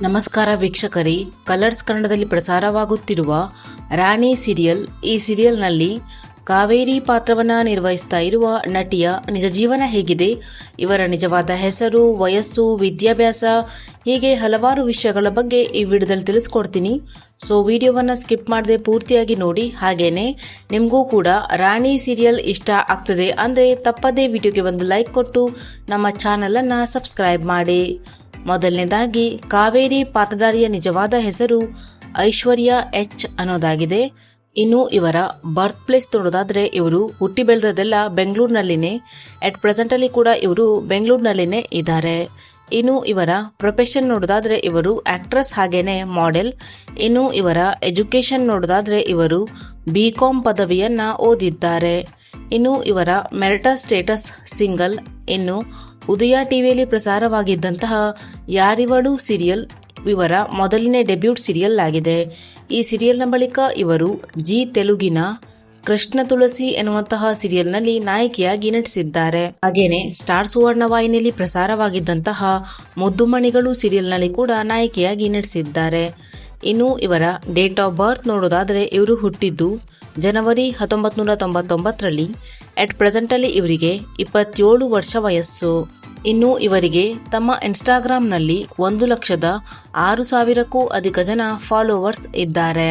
ನಮಸ್ಕಾರ ವೀಕ್ಷಕರೇ, ಕಲರ್ಸ್ ಕನ್ನಡದಲ್ಲಿ ಪ್ರಸಾರವಾಗುತ್ತಿರುವ ರಾಣಿ ಸೀರಿಯಲ್. ಈ ಸೀರಿಯಲ್ನಲ್ಲಿ ಕಾವೇರಿ ಪಾತ್ರವನ್ನು ನಿರ್ವಹಿಸ್ತಾ ಇರುವ ನಟಿಯ ನಿಜ ಜೀವನ ಹೇಗಿದೆ, ಇವರ ನಿಜವಾದ ಹೆಸರು, ವಯಸ್ಸು, ವಿದ್ಯಾಭ್ಯಾಸ, ಹೀಗೆ ಹಲವಾರು ವಿಷಯಗಳ ಬಗ್ಗೆ ಈ ವಿಡಿಯೋದಲ್ಲಿ ತಿಳಿಸ್ಕೊಡ್ತೀನಿ. ಸೊ ವಿಡಿಯೋವನ್ನು ಸ್ಕಿಪ್ ಮಾಡದೆ ಪೂರ್ತಿಯಾಗಿ ನೋಡಿ. ಹಾಗೇನೆ ನಿಮಗೂ ಕೂಡ ರಾಣಿ ಸೀರಿಯಲ್ ಇಷ್ಟ ಆಗ್ತದೆ ಅಂದರೆ ತಪ್ಪದೇ ವಿಡಿಯೋಗೆ ಒಂದು ಲೈಕ್ ಕೊಟ್ಟು ನಮ್ಮ ಚಾನಲನ್ನು ಸಬ್ಸ್ಕ್ರೈಬ್ ಮಾಡಿ. ಮೊದಲನೇದಾಗಿ ಕಾವೇರಿ ಪಾತ್ರಧಾರಿಯ ನಿಜವಾದ ಹೆಸರು ಐಶ್ವರ್ಯ ಎಚ್ ಅನ್ನೋದಾಗಿದೆ. ಇನ್ನು ಇವರ ಬರ್ತ್ ಪ್ಲೇಸ್ ನೋಡೋದಾದ್ರೆ ಇವರು ಹುಟ್ಟಿ ಬೆಳೆದದೆಲ್ಲ ಬೆಂಗಳೂರಿನಲ್ಲಿನೇ. ಅಟ್ ಪ್ರೆಸೆಂಟಲ್ಲಿ ಕೂಡ ಇವರು ಬೆಂಗಳೂರಿನಲ್ಲಿನೇ ಇದ್ದಾರೆ. ಇನ್ನು ಇವರ ಪ್ರೊಫೆಷನ್ ನೋಡೋದಾದ್ರೆ ಇವರು ಆಕ್ಟ್ರೆಸ್ ಹಾಗೇನೆ ಮಾಡೆಲ್. ಇನ್ನು ಇವರ ಎಜುಕೇಶನ್ ನೋಡೋದಾದ್ರೆ ಇವರು BCom ಪದವಿಯನ್ನ ಓದಿದ್ದಾರೆ. ಇನ್ನು ಇವರ ಮೆರಿಟಲ್ ಸ್ಟೇಟಸ್ ಸಿಂಗಲ್. ಇನ್ನು ಉದಯ ಟಿವಿಯಲ್ಲಿ ಪ್ರಸಾರವಾಗಿದ್ದಂತಹ ಯಾರಿವಳು ಸೀರಿಯಲ್ ಇವರ ಮೊದಲನೇ ಡೆಬ್ಯೂಟ್ ಸೀರಿಯಲ್ ಆಗಿದೆ. ಈ ಸೀರಿಯಲ್ನ ಬಳಿಕ ಇವರು ಜಿ ತೆಲುಗಿನ ಕೃಷ್ಣ ತುಳಸಿ ಎನ್ನುವಂತಹ ಸೀರಿಯಲ್ನಲ್ಲಿ ನಾಯಕಿಯಾಗಿ ನಟಿಸಿದ್ದಾರೆ. ಹಾಗೇನೆ ಸ್ಟಾರ್ ಸುವರ್ಣ ವಾಹಿನಿಯಲ್ಲಿ ಪ್ರಸಾರವಾಗಿದ್ದಂತಹ ಮುದ್ದುಮಣಿಗಳು ಸೀರಿಯಲ್ನಲ್ಲಿ ಕೂಡ ನಾಯಕಿಯಾಗಿ ನಟಿಸಿದ್ದಾರೆ. ಇನ್ನು ಇವರ ಡೇಟ್ ಆಫ್ ಬರ್ತ್ ನೋಡೋದಾದರೆ ಇವರು ಹುಟ್ಟಿದ್ದು ಜನವರಿ 1999ರಲ್ಲಿ. ಅಟ್ ಪ್ರೆಸೆಂಟಲ್ಲಿ ಇವರಿಗೆ 27 ವರ್ಷ ವಯಸ್ಸು. ಇನ್ನು ಇವರಿಗೆ ತಮ್ಮ ಇನ್ಸ್ಟಾಗ್ರಾಂನಲ್ಲಿ 1,06,000ಕ್ಕೂ ಅಧಿಕ ಜನ ಫಾಲೋವರ್ಸ್ ಇದ್ದಾರೆ.